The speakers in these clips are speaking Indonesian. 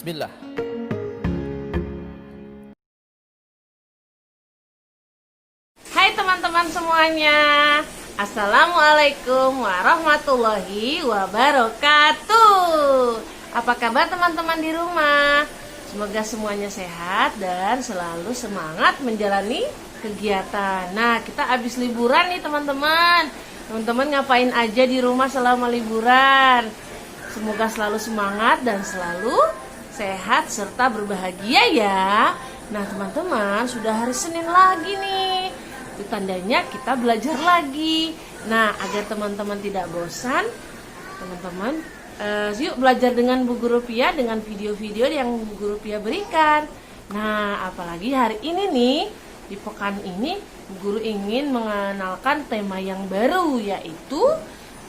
Bismillah. Hai teman-teman semuanya, Assalamualaikum warahmatullahi wabarakatuh. Apa kabar teman-teman di rumah? Semoga semuanya sehat dan selalu semangat menjalani kegiatan. Nah, kita habis liburan nih teman-teman. Teman-teman ngapain aja di rumah selama liburan? Semoga selalu semangat dan selalu sehat serta berbahagia ya. Nah teman-teman, sudah hari Senin lagi nih. Itu tandanya kita belajar lagi. Nah, agar teman-teman tidak bosan, teman-teman yuk belajar dengan Bu Guru Pia dengan video-video yang Bu Guru Pia berikan. Nah, apalagi hari ini nih, di pekan ini Bu Guru ingin mengenalkan tema yang baru, yaitu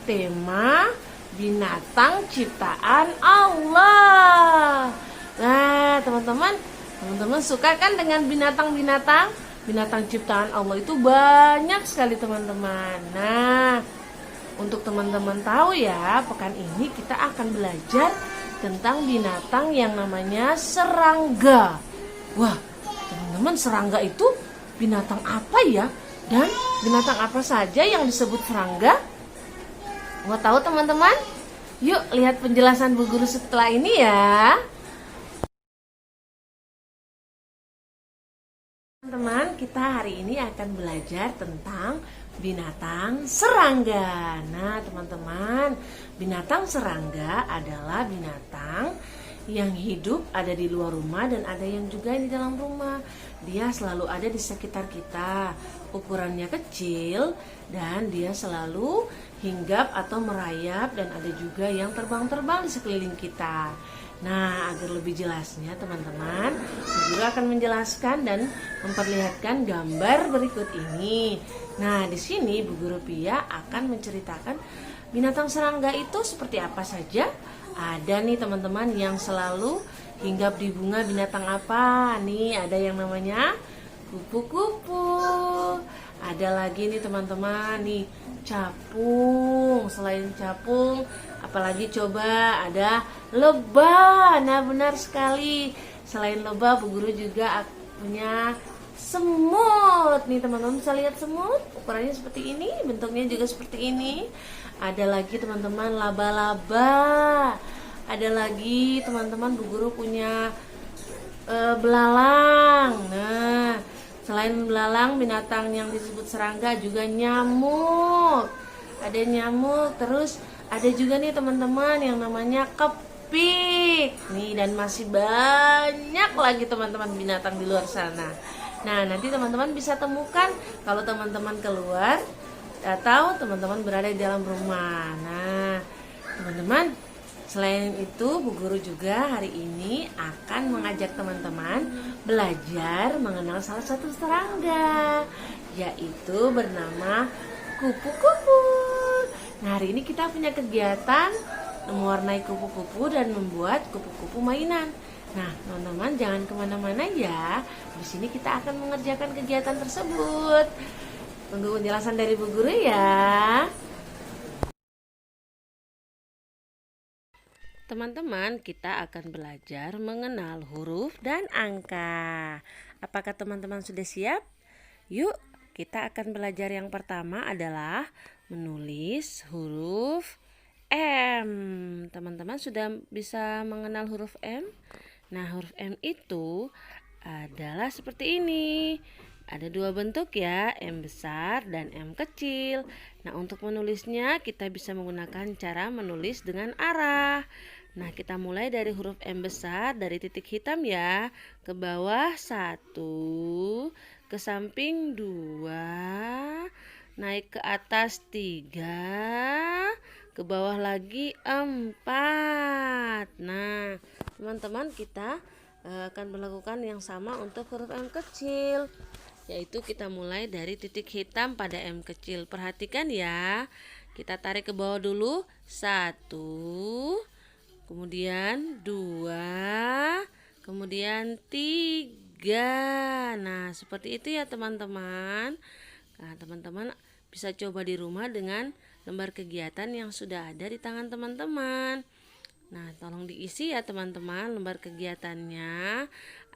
tema binatang ciptaan Allah. Nah, teman-teman suka kan dengan binatang-binatang? Binatang ciptaan Allah itu banyak sekali teman-teman. Nah, untuk teman-teman tahu ya, pekan ini kita akan belajar tentang binatang yang namanya serangga. Wah, teman-teman, serangga itu binatang apa ya? Dan binatang apa saja yang disebut serangga? Mau tahu teman-teman? Yuk lihat penjelasan Bu Guru setelah ini ya. Teman-teman, kita hari ini akan belajar tentang binatang serangga. Nah, teman-teman, binatang serangga adalah binatang yang hidup ada di luar rumah dan ada yang juga di dalam rumah. Dia selalu ada di sekitar kita. Ukurannya kecil dan dia selalu hinggap atau merayap, dan ada juga yang terbang-terbang di sekeliling kita. Nah, agar lebih jelasnya teman-teman, Bu Guru akan menjelaskan dan memperlihatkan gambar berikut ini. Nah, di sini Bu Guru Pia akan menceritakan binatang serangga itu seperti apa saja. Ada nih teman-teman yang selalu hinggap di bunga, binatang apa? Nih, ada yang namanya kupu-kupu. Ada lagi nih teman-teman, nih capung. Selain capung, apalagi coba ada lebah. Nah, benar sekali. Selain lebah, Bu Guru juga punya semut. Nih teman-teman bisa lihat semut, ukurannya seperti ini, bentuknya juga seperti ini. Ada lagi teman-teman laba-laba. Ada lagi teman-teman, Bu Guru punya belalang. Nah, selain belalang, binatang yang disebut serangga juga nyamuk. Ada nyamuk, terus ada juga nih teman-teman yang namanya kepik. Nih, dan masih banyak lagi teman-teman binatang di luar sana. Nah, nanti teman-teman bisa temukan kalau teman-teman keluar atau teman-teman berada di dalam rumah. Nah, teman-teman, selain itu Bu Guru juga hari ini akan mengajak teman-teman belajar mengenal salah satu serangga, yaitu bernama kupu-kupu. Nah, hari ini kita punya kegiatan mewarnai kupu-kupu dan membuat kupu-kupu mainan. Nah, teman-teman jangan kemana-mana ya. Di sini kita akan mengerjakan kegiatan tersebut. Tunggu penjelasan dari Bu Guru ya. Teman-teman, kita akan belajar mengenal huruf dan angka. Apakah teman-teman sudah siap? Yuk, kita akan belajar yang pertama adalah menulis huruf M. Teman-teman sudah bisa mengenal huruf M? Nah, huruf M itu adalah seperti ini. Ada dua bentuk ya, M besar dan M kecil. Nah, untuk menulisnya kita bisa menggunakan cara menulis dengan arah. Nah, kita mulai dari huruf M besar, dari titik hitam ya, ke bawah 1, ke samping 2, naik ke atas 3, ke bawah lagi 4. Nah, teman-teman, kita akan melakukan yang sama untuk huruf M kecil, yaitu kita mulai dari titik hitam pada M kecil. Perhatikan ya, kita tarik ke bawah dulu 1, kemudian 2, kemudian 3. Nah, seperti itu ya teman-teman. Nah, teman-teman bisa coba di rumah dengan lembar kegiatan yang sudah ada di tangan teman-teman. Nah, tolong diisi ya teman-teman lembar kegiatannya.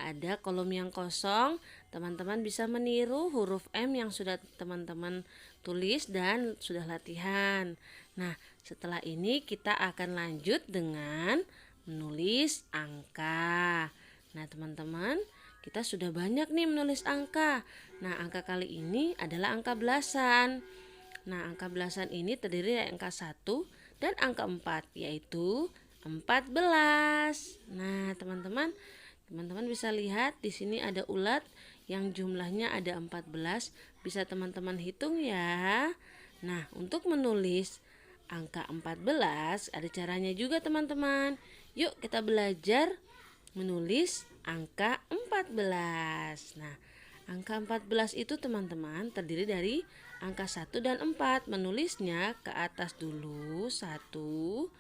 Ada kolom yang kosong. Teman-teman bisa meniru huruf M yang sudah teman-teman tulis dan sudah latihan. Nah, setelah ini kita akan lanjut dengan menulis angka. Nah, teman-teman, kita sudah banyak nih menulis angka. Nah, angka kali ini adalah angka belasan. Nah, angka belasan ini terdiri dari angka 1 dan angka 4, yaitu 14. Nah, teman-teman bisa lihat di sini ada ulat yang jumlahnya ada 14. Bisa teman-teman hitung ya. Nah, untuk menulis angka 14 ada caranya juga teman-teman. Yuk kita belajar menulis angka 14. Nah, angka 14 itu teman-teman terdiri dari angka 1 dan 4. Menulisnya ke atas dulu 1,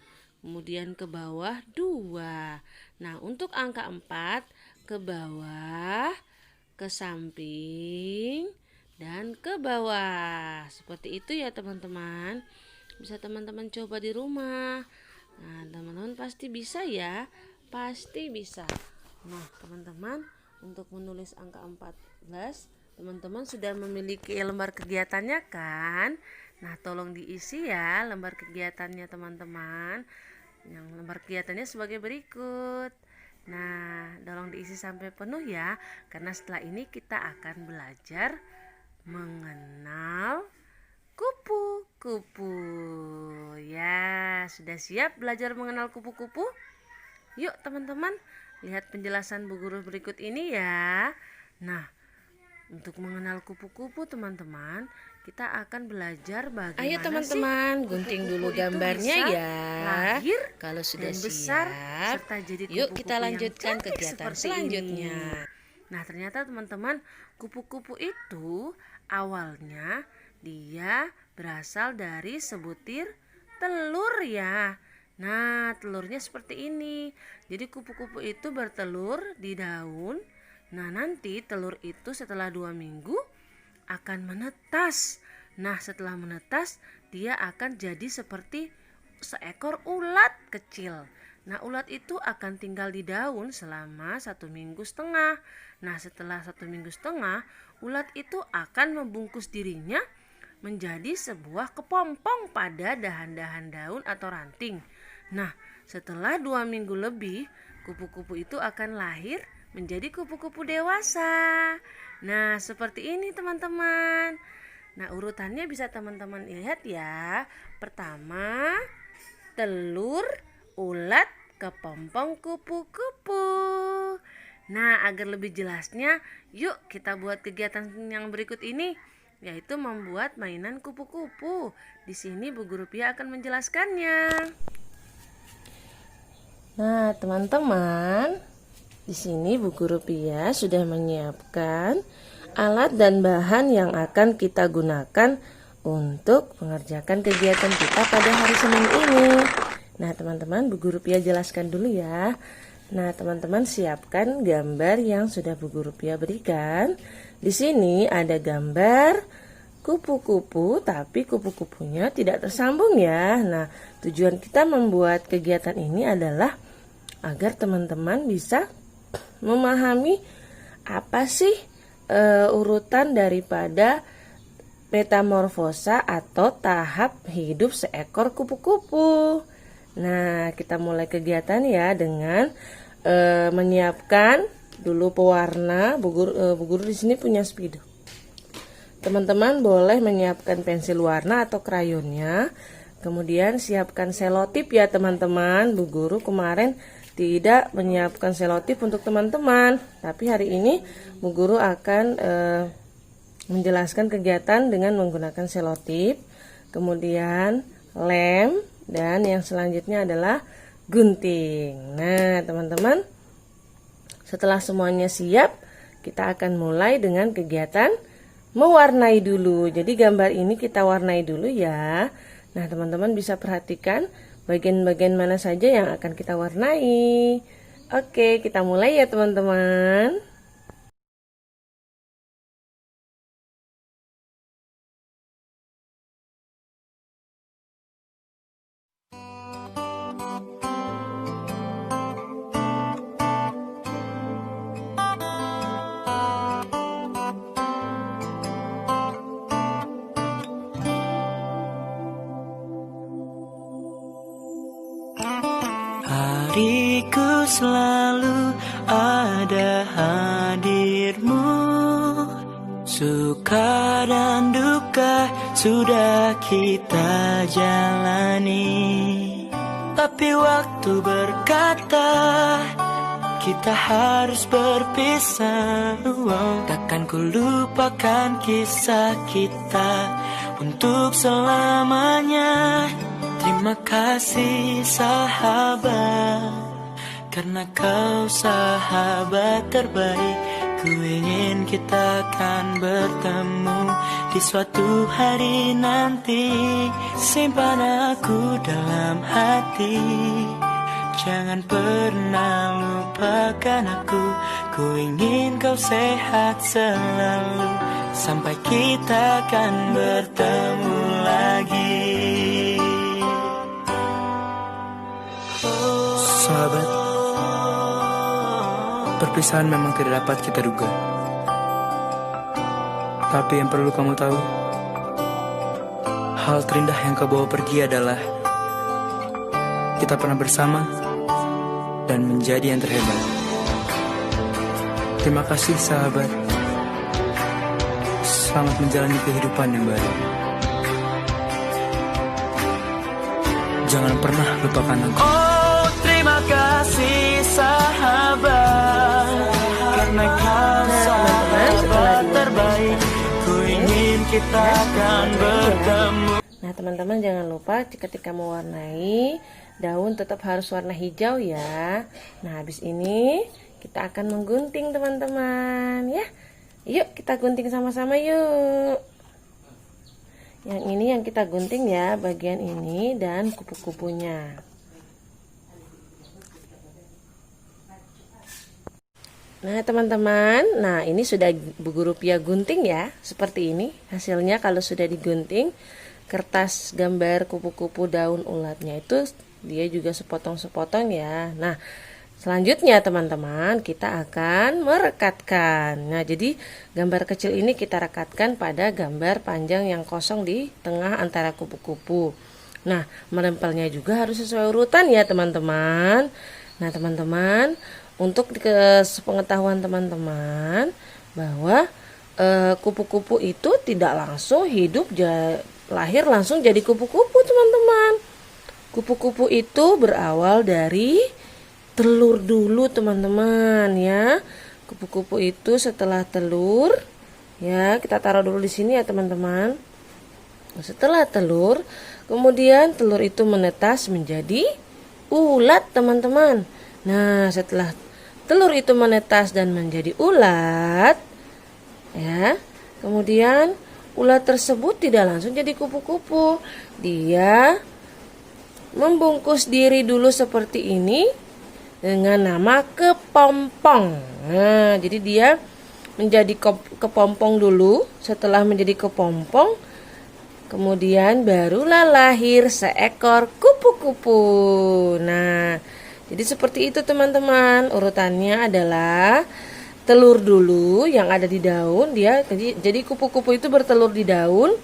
kemudian ke bawah 2. Nah, untuk angka 4 ke bawah, ke samping, dan ke bawah. Seperti itu ya teman-teman. Bisa teman-teman coba di rumah. Nah, teman-teman pasti bisa ya. Pasti bisa. Nah, teman-teman, untuk menulis angka 14, teman-teman sudah memiliki lembar kegiatannya kan? Nah, tolong diisi ya lembar kegiatannya teman-teman. Yang lembar kegiatannya sebagai berikut. Nah, tolong diisi sampai penuh ya, karena setelah ini kita akan belajar mengenal kupu-kupu. Ya, sudah siap belajar mengenal kupu-kupu? Yuk teman-teman, lihat penjelasan Bu Guru berikut ini ya. Nah, untuk mengenal kupu-kupu teman-teman, kita akan belajar bagaimana Ayo teman-teman, gunting dulu gambarnya ya. lahir Kalau sudah besar siap, serta jadi yuk kupu-kupu kita lanjutkan yang cantik kegiatan seperti selanjutnya. ini. Nah, ternyata teman-teman, kupu-kupu itu awalnya dia berasal dari sebutir telur ya. Nah, telurnya seperti ini. Jadi kupu-kupu itu bertelur di daun. Nah, nanti telur itu setelah 2 minggu akan menetas. Nah, setelah menetas, dia akan jadi seperti seekor ulat kecil. Nah, ulat itu akan tinggal di daun selama 1,5 minggu. Nah, setelah 1,5 minggu, ulat itu akan membungkus dirinya menjadi sebuah kepompong pada dahan-dahan daun atau ranting. Nah, setelah 2 minggu lebih, kupu-kupu itu akan lahir menjadi kupu-kupu dewasa. Nah, seperti ini teman-teman. Nah, urutannya bisa teman-teman lihat ya. Pertama, telur, ulat, kepompong, kupu-kupu. Nah, agar lebih jelasnya, yuk kita buat kegiatan yang berikut ini, yaitu membuat mainan kupu-kupu. Di sini Bu Guru Pia akan menjelaskannya. Nah, teman-teman, di sini Bu Guru Pia sudah menyiapkan alat dan bahan yang akan kita gunakan untuk mengerjakan kegiatan kita pada hari Senin ini. Nah, teman-teman, Bu Guru Pia jelaskan dulu ya. Nah, teman-teman siapkan gambar yang sudah Bu Guru Pia berikan. Di sini ada gambar kupu-kupu, tapi kupu-kupunya tidak tersambung ya. Nah, tujuan kita membuat kegiatan ini adalah agar teman-teman bisa memahami apa sih urutan daripada metamorfosa atau tahap hidup seekor kupu-kupu. Nah, kita mulai kegiatan ya dengan menyiapkan dulu pewarna. Bu Guru di sini punya spidol. Teman-teman boleh menyiapkan pensil warna atau krayonnya. Kemudian siapkan selotip ya teman-teman. Bu Guru kemarin tidak menyiapkan selotip untuk teman-teman, tapi hari ini Bu Guru akan menjelaskan kegiatan dengan menggunakan selotip, kemudian lem, dan yang selanjutnya adalah gunting. Nah, teman-teman, setelah semuanya siap, kita akan mulai dengan kegiatan mewarnai dulu. Jadi gambar ini kita warnai dulu ya. Nah, teman-teman bisa perhatikan bagian-bagian mana saja yang akan kita warnai. Oke, kita mulai ya teman-teman. Dariku selalu ada hadirmu. Suka dan duka sudah kita jalani, tapi waktu berkata kita harus berpisah. Takkan ku lupakan kisah kita untuk selamanya. Terima kasih sahabat, karena kau sahabat terbaik. Ku ingin kita akan bertemu di suatu hari nanti. Simpan aku dalam hati, jangan pernah lupakan aku. Ku ingin kau sehat selalu, sampai kita akan bertemu lagi. Sahabat, perpisahan memang tidak dapat kita duga. Tapi yang perlu kamu tahu, hal terindah yang kau bawa pergi adalah kita pernah bersama dan menjadi yang terhebat. Terima kasih sahabat. Selamat menjalani kehidupan yang baru. Jangan pernah lupakan aku. Oh, terima kasih sahabat, karena kau sahabat terbaik. Ku ingin kita akan bertemu. Nah teman-teman, jangan lupa ketika mewarnai daun tetap harus warna hijau ya. Nah habis ini kita akan menggunting teman-teman ya. Yuk kita gunting sama-sama yuk. Yang ini yang kita gunting ya, bagian ini dan kupu-kupunya. Nah teman-teman, nah ini sudah Bu Guru Pia gunting ya, seperti ini hasilnya kalau sudah digunting. Kertas gambar kupu-kupu daun ulatnya itu dia juga sepotong-sepotong ya. Nah selanjutnya teman-teman, kita akan merekatkan. Nah jadi gambar kecil ini kita rekatkan pada gambar panjang yang kosong di tengah antara kupu-kupu. Nah menempelnya juga harus sesuai urutan ya teman-teman. Nah teman-teman, untuk sepengetahuan teman-teman bahwa kupu-kupu itu tidak langsung hidup lahir langsung jadi kupu-kupu teman-teman. Kupu-kupu itu berawal dari telur dulu teman-teman ya. Kupu-kupu itu setelah telur ya, kita taruh dulu di sini ya teman-teman. Setelah telur, kemudian telur itu menetas menjadi ulat teman-teman. Nah setelah telur itu menetas dan menjadi ulat ya, kemudian ulat tersebut tidak langsung jadi kupu-kupu. Dia membungkus diri dulu seperti ini dengan nama kepompong. Nah, jadi dia menjadi kepompong dulu. Setelah menjadi kepompong, kemudian barulah lahir seekor kupu-kupu. Nah, jadi seperti itu teman-teman. Urutannya adalah telur dulu yang ada di daun. Jadi kupu-kupu itu bertelur di daun.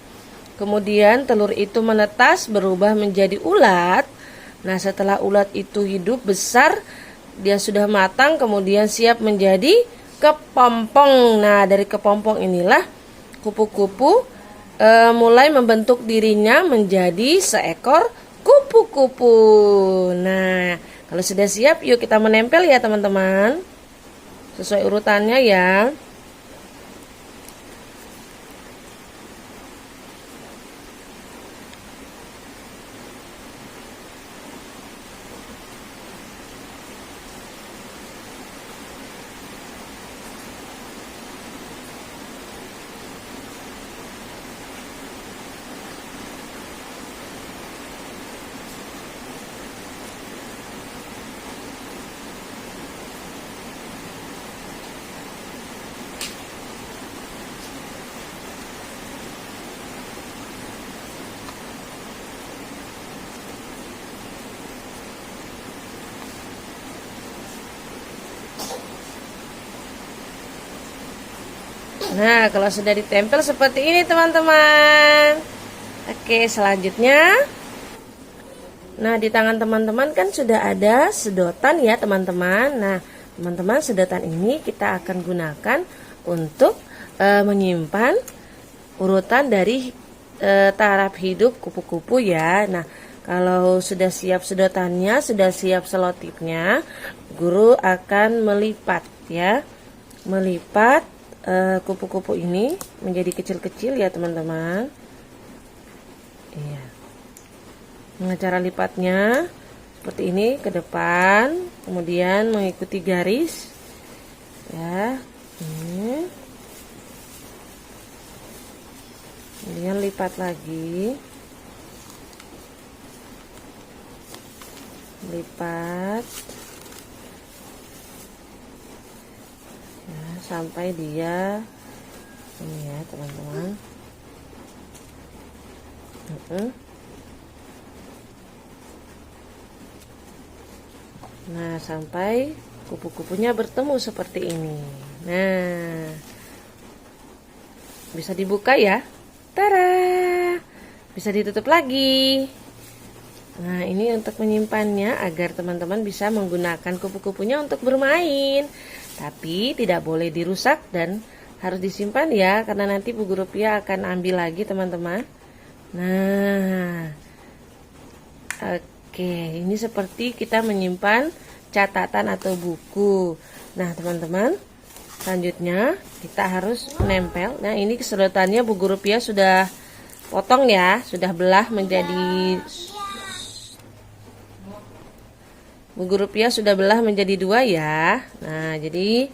Kemudian telur itu menetas berubah menjadi ulat. Nah setelah ulat itu hidup besar, dia sudah matang, kemudian siap menjadi kepompong. Nah dari kepompong inilah kupu-kupu mulai membentuk dirinya menjadi seekor kupu-kupu. Nah kalau sudah siap, yuk kita menempel ya teman-teman, sesuai urutannya ya. Nah, kalau sudah ditempel seperti ini teman-teman. Oke, selanjutnya Nah, di tangan teman-teman kan sudah ada sedotan ya teman-teman. Nah, teman-teman, sedotan ini kita akan gunakan untuk menyimpan urutan dari taraf hidup kupu-kupu ya. Nah, kalau sudah siap sedotannya, sudah siap selotipnya, guru akan melipat ya. Melipat kupu-kupu ini menjadi kecil-kecil ya teman-teman. Iya. Dengan cara lipatnya seperti ini ke depan, kemudian mengikuti garis ya. Ini. Kemudian lipat lagi. Lipat. Ya, sampai dia ini ya, teman-teman. Nah, sampai kupu-kupunya bertemu seperti ini. Nah, bisa dibuka ya. Tara! Bisa ditutup lagi. Nah, ini untuk menyimpannya agar teman-teman bisa menggunakan kupu-kupunya untuk bermain. Tapi tidak boleh dirusak dan harus disimpan ya, karena nanti Bu Guru Pia akan ambil lagi teman-teman. Nah, oke, ini seperti kita menyimpan catatan atau buku. Nah, teman-teman, selanjutnya kita harus menempel. Nah, ini sedotannya Bu Guru Pia sudah potong ya, sudah belah menjadi Bu Guru Pia sudah belah menjadi 2 ya. Nah, jadi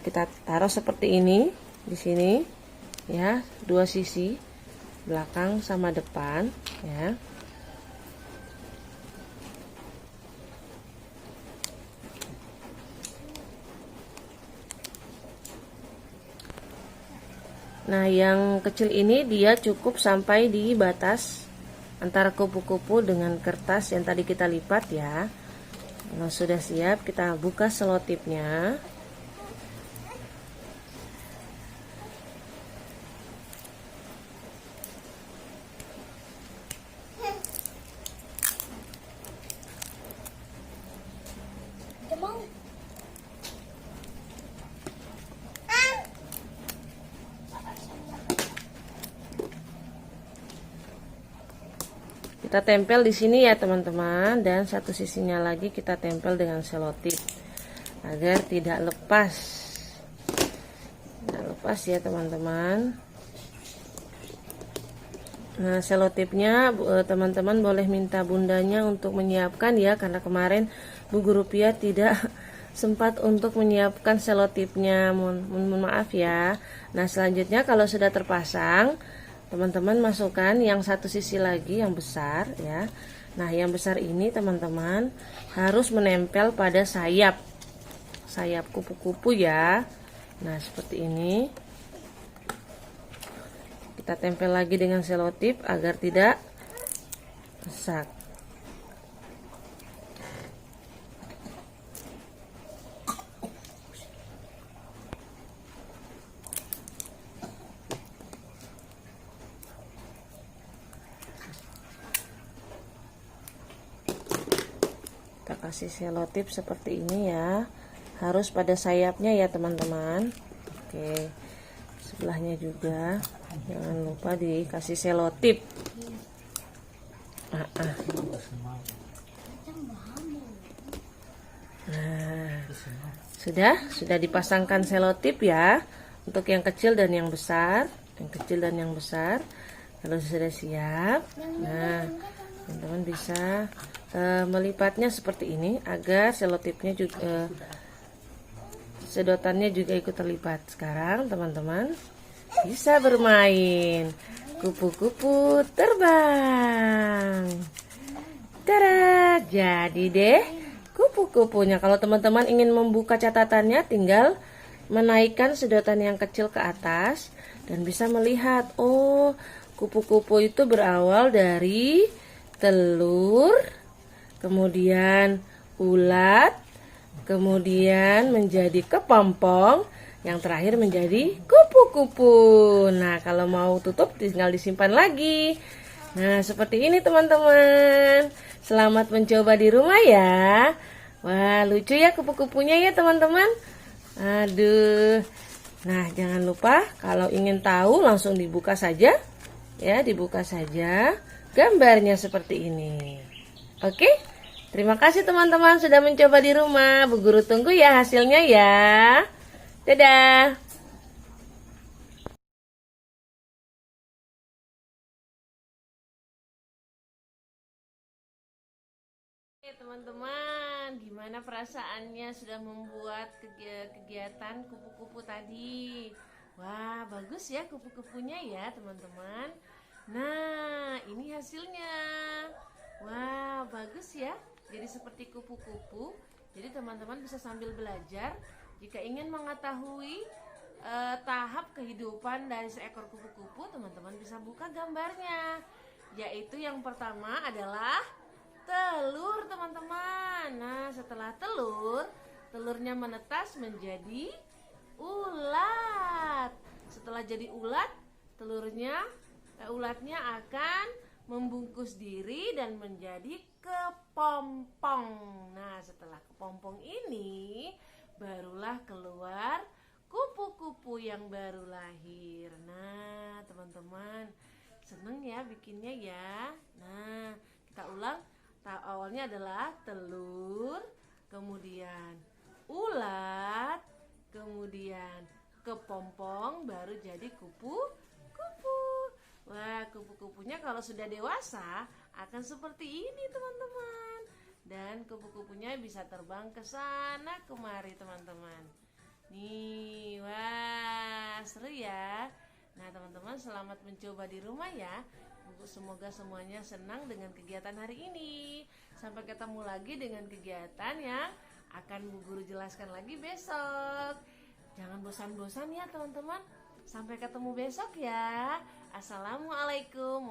kita taruh seperti ini di sini ya, 2 sisi, belakang sama depan ya. Nah, yang kecil ini dia cukup sampai di batas antara kupu-kupu dengan kertas yang tadi kita lipat ya. Kalau sudah siap, kita buka selotipnya. Kita tempel di sini ya teman-teman, dan satu sisinya lagi kita tempel dengan selotip agar tidak lepas. Tidak lepas ya teman-teman. Nah, selotipnya teman-teman boleh minta bundanya untuk menyiapkan ya, karena kemarin Bu Guru Pia tidak sempat untuk menyiapkan selotipnya. Mohon maaf ya. Nah, selanjutnya kalau sudah terpasang, teman-teman masukkan yang satu sisi lagi yang besar ya. Nah, yang besar ini teman-teman harus menempel pada sayap kupu-kupu ya. Nah, seperti ini. Kita tempel lagi dengan selotip agar tidak rusak. Kita kasih selotip seperti ini ya, harus pada sayapnya ya teman-teman. Oke, sebelahnya juga jangan lupa dikasih selotip. Nah, sudah dipasangkan selotip ya, untuk yang kecil dan yang besar, Kalau sudah siap, nah teman-teman bisa melipatnya seperti ini agar selotipnya juga sedotannya juga ikut terlipat. Sekarang teman-teman bisa bermain kupu-kupu terbang. Tada, jadi deh kupu-kupunya. Kalau teman-teman ingin membuka catatannya, tinggal menaikkan sedotan yang kecil ke atas dan bisa melihat, oh, kupu-kupu itu berawal dari telur, kemudian ulat, kemudian menjadi kepompong, yang terakhir menjadi kupu-kupu. Nah, kalau mau tutup tinggal disimpan lagi. Nah, seperti ini teman-teman. Selamat mencoba di rumah ya. Wah, lucu ya kupu-kupunya ya teman-teman. Aduh. Nah, jangan lupa kalau ingin tahu langsung dibuka saja. Ya, dibuka saja. Gambarnya seperti ini. Oke? Terima kasih teman-teman sudah mencoba di rumah. Bu Guru tunggu ya hasilnya ya. Dadah. Teman-teman, gimana perasaannya sudah membuat kegiatan kupu-kupu tadi? Wah, bagus ya kupu-kupunya ya, teman-teman. Nah, ini hasilnya. Wah, bagus ya. Jadi seperti kupu-kupu. Jadi teman-teman bisa sambil belajar. Jika ingin mengetahui tahap kehidupan dari seekor kupu-kupu, teman-teman bisa buka gambarnya. Yaitu yang pertama adalah telur teman-teman. Nah, setelah telurnya menetas menjadi ulat. Setelah jadi ulat, ulatnya akan membungkus diri dan menjadi kepompong. Nah, setelah kepompong ini barulah keluar kupu-kupu yang baru lahir. Nah, teman-teman, seneng ya bikinnya ya. Nah, kita ulang. Awalnya adalah telur, kemudian ulat, kemudian kepompong, baru jadi kupu-kupu. Wah, kupu-kupunya kalau sudah dewasa akan seperti ini teman-teman. Dan kupu-kupunya bisa terbang ke sana kemari teman-teman. Nih, wah seru ya. Nah teman-teman, selamat mencoba di rumah ya. Semoga semuanya senang dengan kegiatan hari ini. Sampai ketemu lagi dengan kegiatan yang akan Bu Guru jelaskan lagi besok. Jangan bosan-bosan ya teman-teman. Sampai ketemu besok ya. Assalamualaikum.